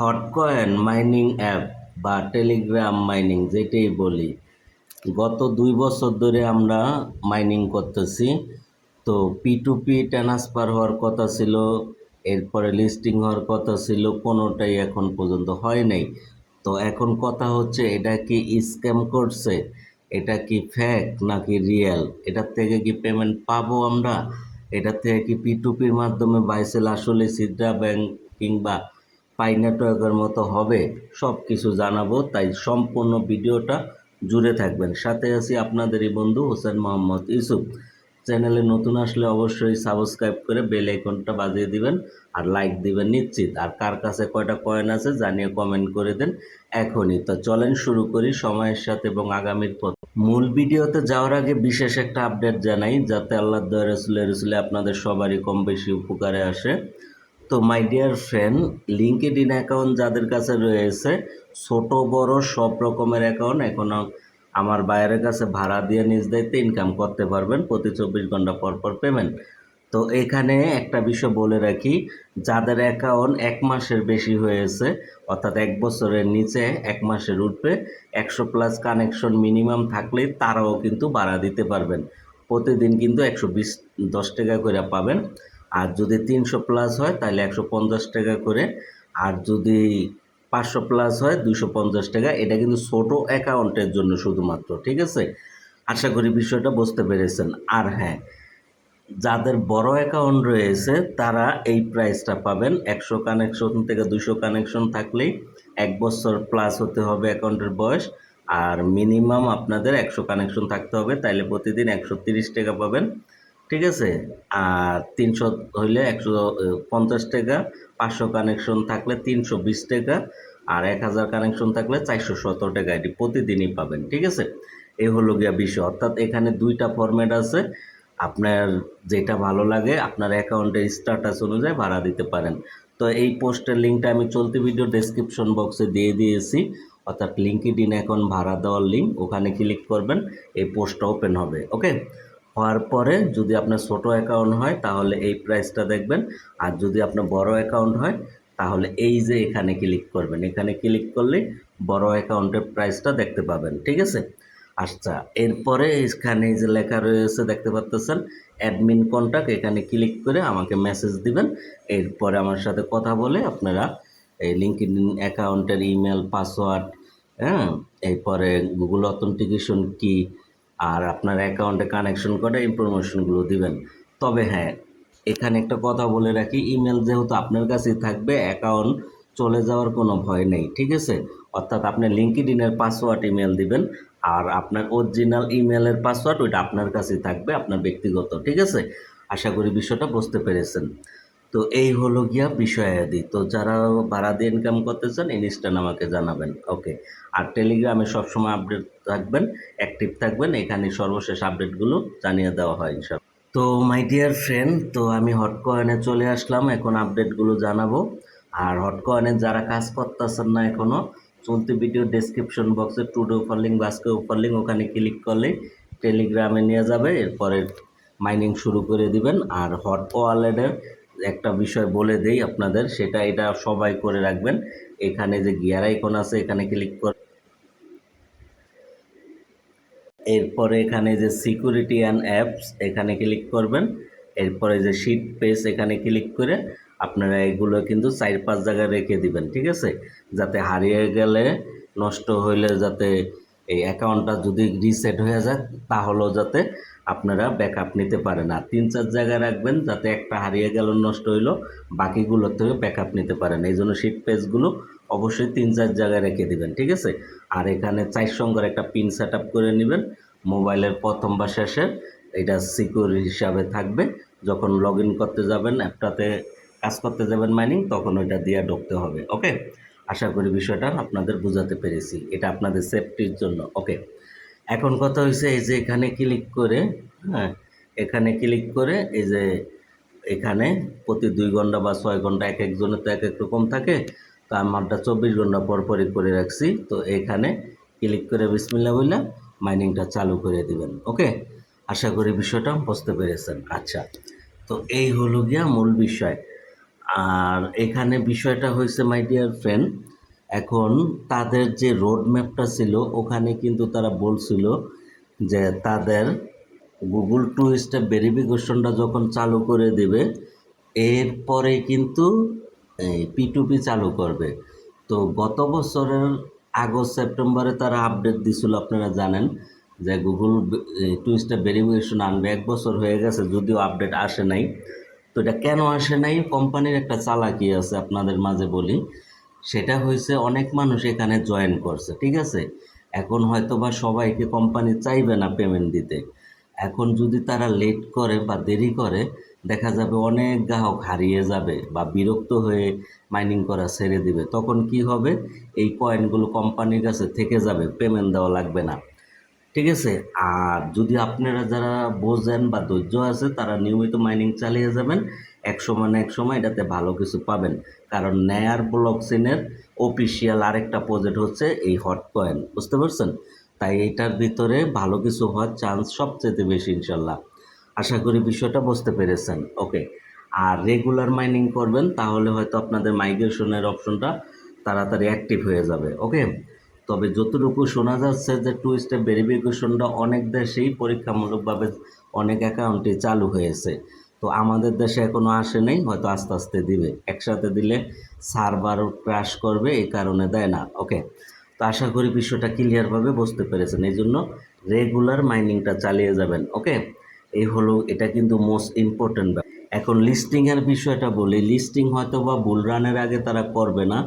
হটকয়েন mining app বা Telegram mining যেটাই বলি, গত 2 বছর ধরে আমরা মাইনিং করতেছি। তো P2P ট্রান্সফার হওয়ার কথা ছিল, এরপরে লিস্টিং হওয়ার কথা ছিল, কোনোটাই এখন পর্যন্ত হয় নাই। তো এখন কথা হচ্ছে, এটা কি স্ক্যাম করছে, এটা কি ফেক নাকি রিয়েল, এটার থেকে কি পেমেন্ট পাবো আমরা, এটার থেকে কি P2Pর মাধ্যমে বাইসেল আসলে সিদ্রা ব্যাংক কিংবা পাই নেটওয়ার্কের মতো হবে, সব কিছু জানাবো। তাই সম্পূর্ণ ভিডিওটা জুড়ে থাকবেন। সাথে আছি আপনাদেরই বন্ধু হোসেন মোহাম্মদ ইউসুফ। চ্যানেলে নতুন আসলে অবশ্যই সাবস্ক্রাইব করে বেল আইকনটা বাজিয়ে দিবেন আর লাইক দিবেন নিশ্চিত। আর কার কাছে কয়টা কয়েন আছে জানিয়ে কমেন্ট করে দেন এখনই। তো চলেন শুরু করি সময়ের সাথে এবং আগামীর পথ। মূল ভিডিওতে যাওয়ার আগে বিশেষ একটা আপডেট জানাই, যাতে আল্লাহ দয়া রসুলে আপনাদের সবারই কম বেশি উপকারে আসে। তো my dear friend, LinkedIn account যাদের কাছে রয়েছে, ছোট বড় সব রকমের অ্যাকাউন্ট এখন আমার বাইরের কাছে ভাড়া দিয়ে নিজ দায়িত্বে ইনকাম করতে পারবেন, প্রতি 24 ঘন্টা পর পর পেমেন্ট। তো এখানে একটা বিষয় বলে রাখি, যাদের অ্যাকাউন্ট 1 মাসের বেশি হয়েছে, অর্থাৎ 1 বছরের নিচে 1 মাসের উঠবে, 100+ কানেকশন মিনিমাম থাকলেই তারাও কিন্তু ভাড়া দিতে পারবেন। প্রতিদিন কিন্তু 110 টাকা করে পাবেন। আর যদি 300+ হয় তাহলে 150 টাকা করে, আর যদি 500+ হয় 250 টাকা। এটা কিন্তু ছোট অ্যাকাউন্টের জন্য শুধুমাত্র, ঠিক আছে? আশা করি বিষয়টা বুঝতে পেরেছেন। আর হ্যাঁ, যাদের বড় অ্যাকাউন্ট রয়েছে তারা এই প্রাইসটা পাবেন। 100 কানেকশন থেকে 200 কানেকশন থাকলেই 1 বছর+ হতে হবে অ্যাকাউন্টের বয়স, আর মিনিমাম আপনাদের 100 কানেকশন থাকতে হবে, তাইলে প্রতিদিন 130 টাকা পাবেন, ঠিক আছে? আর 300 হইলে 150 টাকা, 500 কানেকশন থাকলে 320 টাকা, আর 1000 কানেকশন থাকলে 417 টাকা এটি প্রতিদিনই পাবেন, ঠিক আছে? এই হলো গিয়া বিষয়। অর্থাৎ এখানে 2টা ফরম্যাট আছে, আপনার যেটা ভালো লাগে আপনার অ্যাকাউন্টের স্ট্যাটাস অনুযায়ী ভাড়া দিতে পারেন। তো এই পোস্টের লিঙ্কটা আমি চলতি ভিডিও ডেসক্রিপশন বক্সে দিয়ে দিয়েছি, অর্থাৎ লিঙ্কডইন অ্যাকাউন্ট ভাড়া দেওয়ার লিঙ্ক, ওখানে ক্লিক করবেন, এই পোস্টটা ওপেন হবে। ওকে, হওয়ার পরে যদি আপনার ছোট অ্যাকাউন্ট হয় তাহলে এই প্রাইসটা দেখবেন, আর যদি আপনার বড় অ্যাকাউন্ট হয় তাহলে এই যে এখানে ক্লিক করবেন, এখানে ক্লিক করলে বড় অ্যাকাউন্টের প্রাইসটা দেখতে পাবেন, ঠিক আছে? আচ্ছা, এরপরে এখানে যে লেখা রয়েছে দেখতে পাচ্ছেন অ্যাডমিন কন্ট্যাক্ট, এখানে ক্লিক করে আমাকে মেসেজ দিবেন। এরপরে আমার সাথে কথা বলে আপনারা এই লিঙ্কডইন অ্যাকাউন্টের ইমেল পাসওয়ার্ড, হ্যাঁ, এরপরে গুগল অথেন্টিকেশন কি, আর আপনার অ্যাকাউন্টে কানেকশন করে ইনফরমেশনগুলো দিবেন। তবে হ্যাঁ, এখানে একটা কথা বলে রাখি, ইমেল যেহেতু আপনার কাছেই থাকবে, অ্যাকাউন্ট চলে যাওয়ার কোনো ভয় নেই, ঠিক আছে? অর্থাৎ আপনি লিঙ্কডইনের পাসওয়ার্ড ইমেল দিবেন, আর আপনার অরিজিনাল ইমেলের পাসওয়ার্ড ওইটা আপনার কাছেই থাকবে, আপনার ব্যক্তিগত, ঠিক আছে? আশা করি বিষয়টা বুঝতে পেরেছেন। তো এই হলো গিয়া বিষয়াদি। তো যারা ভাড়া দিয়ে ইনকাম করতে চান ইনস্ট্যান্ট আমাকে জানাবেন। ওকে, আর টেলিগ্রামে সবসময় আপডেট থাকবেন, অ্যাক্টিভ থাকবেন, এখানে সর্বশেষ আপডেটগুলো জানিয়ে দেওয়া হয় ইনশাআল্লাহ। তো মাই ডিয়ার ফ্রেন্ড, তো আমি হটকয়েনে চলে আসলাম, এখন আপডেটগুলো জানাবো। আর হটকয়েনে যারা কাজ করতেছেন না এখনও, চলতি ভিডিও ডেসক্রিপশন বক্সে টুডে অফার লিঙ্ক, আজকে অফার লিঙ্ক, ওখানে ক্লিক করলে টেলিগ্রামে নিয়ে যাবে, এরপরে মাইনিং শুরু করে দিবেন। আর হট ওয়ালেটের একটা বিষয় বলে দেই আপনাদের, সেটা এটা সবাই করে রাখবেন। এখানে যে গিয়ার আইকন আছে এখানে ক্লিক করে, এরপরে এখানে যে সিকিউরিটি অ্যান্ড অ্যাপস এখানে ক্লিক করবেন। এরপরে যে শিট পেজ এখানে ক্লিক করে আপনারা এগুলো কিন্তু 4-5 জায়গায় রেখে দিবেন, ঠিক আছে? যাতে হারিয়ে গেলে, নষ্ট হইলে যাতে এই অ্যাকাউন্টটা যদি রিসেট হয়ে যায় তাহলেও যাতে আপনারা ব্যাকআপ নিতে পারেন। আর 3-4 জায়গায় রাখবেন, যাতে একটা হারিয়ে গেল, নষ্ট হইলো, বাকিগুলোর থেকে ব্যাকআপ নিতে পারেন। এই জন্য শিট পেজগুলো অবশ্যই 3-4 জায়গায় রেখে দিবেন, ঠিক আছে? আর এখানে 4 সংখ্যার একটা পিন সেট আপ করে নেবেন মোবাইলের প্রথম বা শেষে, এটা সিকিউর হিসাবে থাকবে। যখন লগ ইন করতে যাবেন, অ্যাপটাতে কাজ করতে যাবেন মাইনিং, তখন ওইটা দিয়ে ঢুকতে হবে। ওকে, আশা করি বিষয়টা আপনাদের বোঝাতে পেরেছি, এটা আপনাদের সেফটির জন্য। ওকে, এখন কথা হয়েছে এই যে এখানে ক্লিক করে, হ্যাঁ, এখানে ক্লিক করে এই যে এখানে প্রতি 2 ঘন্টা বা 6 ঘন্টা, এক একজনের তো এক এক রকম থাকে, তো আমারটা 24 ঘন্টা পর পরই করে রাখছি। তো এখানে ক্লিক করে বিসমিল্লাহ বললে মাইনিংটা চালু করে দিবেন। ওকে, আশা করি বিষয়টা বুঝতে পেরেছেন। আচ্ছা, তো এই হলো গিয়া মূল বিষয়। আর এখানে বিষয়টা হয়েছে মাই ডিয়ার ফ্রেন্ড, এখন তাদের যে রোড ম্যাপটা ছিল ওখানে কিন্তু তারা বলছিল যে তাদের গুগল টু স্টেপ ভেরিফিকেশনটা যখন চালু করে দেবে এরপরে কিন্তু P2P চালু করবে। তো গত বছরের আগস্ট সেপ্টেম্বরে তারা আপডেট দিছিল, আপনারা জানেন যে গুগল টু স্টেপ ভেরিফিকেশন আনবে। 1 বছর হয়ে গেছে যদিও আপডেট আসে নাই। তো এটা কেন আসে নাই? কোম্পানির একটা চালাকি আছে, আপনাদের মাঝে বলি। সেটা হয়েছে অনেক মানুষ এখানে জয়েন করছে, ঠিক আছে। এখন হয়তো বা সবাইকে কোম্পানি চাইবে না পেমেন্ট দিতে। এখন যদি তারা লেট করে বা দেরি করে, দেখা যাবে অনেক গ্রাহক হারিয়ে যাবে বা বিরক্ত হয়ে মাইনিং করা ছেড়ে দিবে। তখন কি হবে? এই কয়েনগুলো কোম্পানির কাছে থেকে যাবে, পেমেন্ট দেওয়া লাগবে না, ঠিক আছে। আর যদি আপনারা যারা বোঝেন বা ধৈর্য আছে তারা নিয়মিত মাইনিং চালিয়ে যাবেন, এক সময় না এক সময় এটাতে ভালো কিছু পাবেন। কারণ নেয়ার ব্লক চেনের অফিসিয়াল আরেকটা প্রজেক্ট হচ্ছে এই হট কয়েন, বুঝতে পারছেন? তাই এইটার ভিতরে ভালো কিছু হওয়ার চান্স সবচেয়ে বেশি ইনশাল্লাহ। আশা করি বিষয়টা বুঝতে পেরেছেন। ওকে। আর রেগুলার মাইনিং করবেন, তাহলে হয়তো আপনাদের মাইগ্রেশনের অপশনটা তাড়াতাড়ি অ্যাক্টিভ হয়ে যাবে। ওকে। তবে যতটুকু শোনা যাচ্ছে যে টু স্টেপ ভেরিফিকেশনটা অনেক দেশেই পরীক্ষামূলকভাবে অনেক অ্যাকাউন্টে চালু হয়েছে। তো আমাদের দেশে এখনও আসে নাই, হয়তো আস্তে আস্তে দিবে। একসাথে দিলে সার্ভার ক্র্যাশ করবে, এই কারণে দেয় না। ওকে। তো আশা করি বিষয়টা ক্লিয়ারভাবে বুঝতে পেরেছেন। এই জন্য রেগুলার মাইনিংটা চালিয়ে যাবেন। ওকে। এই হলো, এটা কিন্তু মোস্ট ইম্পর্টেন্ট। এখন লিস্টিংয়ের বিষয়টা বলি। লিস্টিং হয়তো বা বুল রানের আগে তারা করবে না,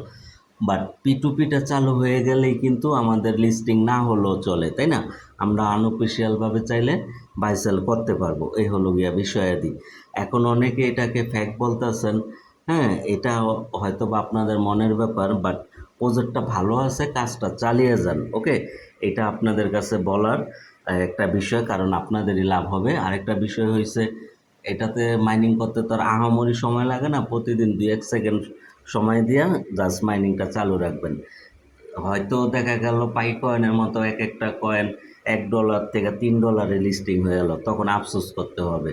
বাট P2Pটা চালু হয়ে গেলেই কিন্তু আমাদের লিস্টিং না হলেও চলে, তাই না? আমরা আনঅফিসিয়ালভাবে চাইলে বাই সেল করতে পারবো। এই হলো গিয়া বিষয়াদি। এখন অনেকে এটাকে ফ্যাক বলতেছেন, হ্যাঁ, এটা হয়তো বা আপনাদের মনের ব্যাপার, বাট প্রজেক্টটা ভালো আছে, কাজটা চালিয়ে যান। ওকে। এটা আপনাদের কাছে বলার একটা বিষয়, কারণ আপনাদেরই লাভ হবে। আরেকটা বিষয় হয়েছে, এটাতে মাইনিং করতে তো আর আহামরি সময় লাগে না। প্রতিদিন 2-1 সেকেন্ড সময় দিয়া জাস্ট মাইনিংটা চালু রাখবেন। হয়তো দেখা গেল পাই কয়েনের মতো এক একটা কয়েন $1 থেকে $3 লিস্টিং হয়ে গেল, তখন আফসোস করতে হবে।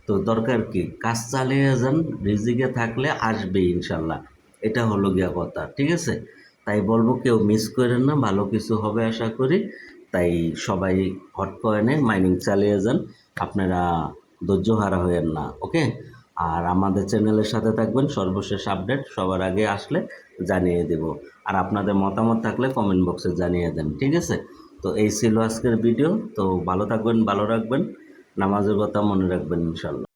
তো দরকার কি, কাজ চালিয়ে যান, রিজিকে থাকলে আসবে ইনশাল্লাহ। এটা হলো গিয়া কথা, ঠিক আছে। তাই বলবো কেউ মিস করেন না, ভালো কিছু হবে আশা করি। তাই সবাই হট কয়েনে মাইনিং চালিয়ে যান, আপনারা ধৈর্য হারা হয়েন না। ওকে। আর আমাদের চ্যানেলের সাথে থাকবেন, সর্বশেষ আপডেট সবার আগে আসলে জানিয়ে দেব। আর আপনাদের মতামত থাকলে কমেন্ট বক্সে জানিয়ে দেন, ঠিক আছে। তো এই ছিল আজকের ভিডিও। তো ভালো থাকবেন, ভালো রাখবেন, নামাজের কথা মনে রাখবেন ইনশাল্লাহ।